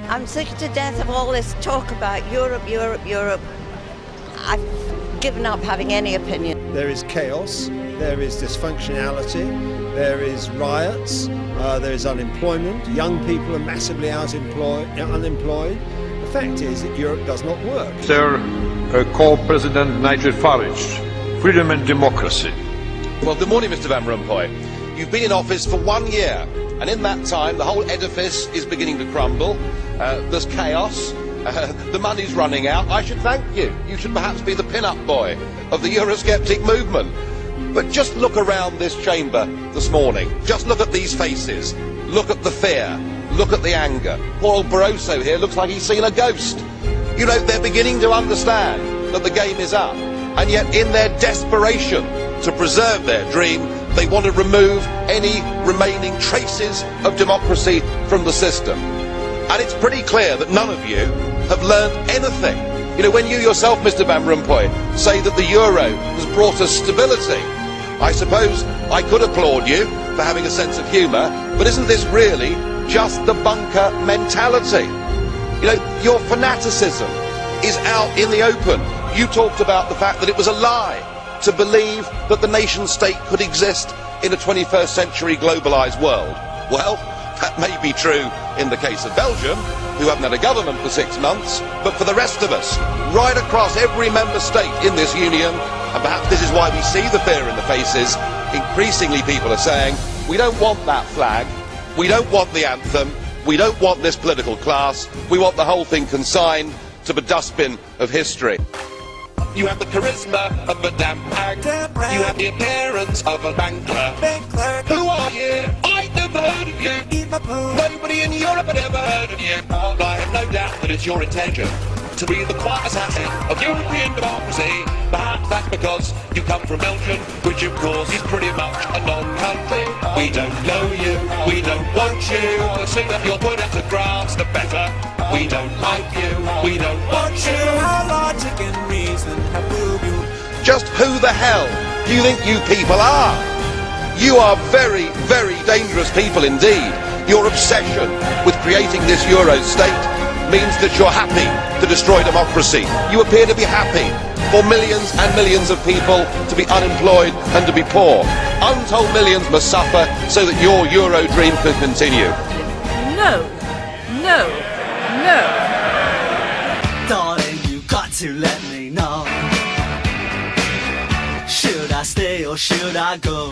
I'm sick to death of all this talk about Europe, Europe, Europe. I've given up having any opinion. There is chaos, there is dysfunctionality, there is riots, there is unemployment. Young people are massively unemployed. The fact is that Europe does not work. Sir, Co-President Nigel Farage, freedom and democracy. Well, good morning, Mr. Van Rompuy. You've been in office for 1 year, and in that time, the whole edifice is beginning to crumble. There's chaos. The money's running out. I should thank you. You should perhaps be the pin-up boy of the Eurosceptic movement. But just look around this chamber this morning. Just look at these faces. Look at the fear. Look at the anger. Poor old Barroso here looks like he's seen a ghost. You know, they're beginning to understand that the game is up. And yet in their desperation to preserve their dream, they want to remove any remaining traces of democracy from the system. And it's pretty clear that none of you have learned anything. You know, when you yourself, Mr. Van Rompuy, say that the euro has brought us stability, I suppose I could applaud you for having a sense of humour, but isn't this really just the bunker mentality? You know, your fanaticism is out in the open. You talked about the fact that it was a lie to believe that the nation state could exist in a 21st century globalised world. Well, that may be true in the case of Belgium, who haven't had a government for 6 months, but for the rest of us, right across every member state in this union, and perhaps this is why we see the fear in the faces, increasingly people are saying, we don't want that flag, we don't want the anthem, we don't want this political class, we want the whole thing consigned to the dustbin of history. You have the charisma of a damn hag. You have the appearance of a banker. Who are you? I never heard of you. Nobody in Europe had ever heard of you. I have no doubt that it's your intention to be the quiet assassin of European democracy. Perhaps that's because you come from Belgium, which of course is pretty much a non-country. We don't know you, we don't want you. The sooner you're put out to grass, the better. We don't like you, we don't want you. How logic and reason have moved you. Just who the hell do you think you people are? You are very, very dangerous people indeed. Your obsession with creating this Euro state means that you're happy to destroy democracy. You appear to be happy for millions and millions of people to be unemployed and to be poor. Untold millions must suffer so that your Euro dream can continue. No, no, no. Darling, you got to let me know. Should I stay or should I go?